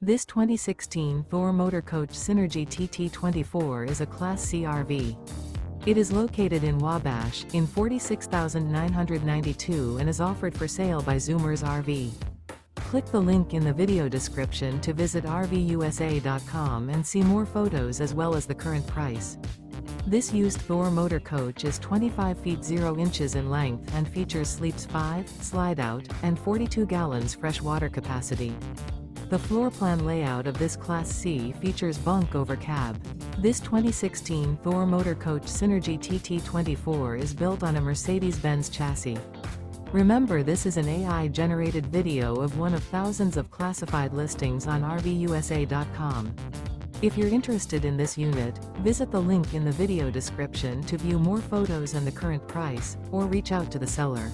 This 2016 Thor Motor Coach Synergy TT24 is a Class C RV. It is located in Wabash, in 46,992 and is offered for sale by Zoomers RV. Click the link in the video description to visit RVUSA.com and see more photos as well as the current price. This used Thor motor coach is 25 feet 0 inches in length and features sleeps 5, slide-out, and 42 gallons fresh water capacity. The floor plan layout of this Class C features bunk over cab. This 2016 Thor Motor Coach Synergy TT24 is built on a Mercedes Benz chassis. Remember, this is an AI-generated video of one of thousands of classified listings on RVUSA.com. If you're interested in this unit, visit the link in the video description to view more photos and the current price, or reach out to the seller.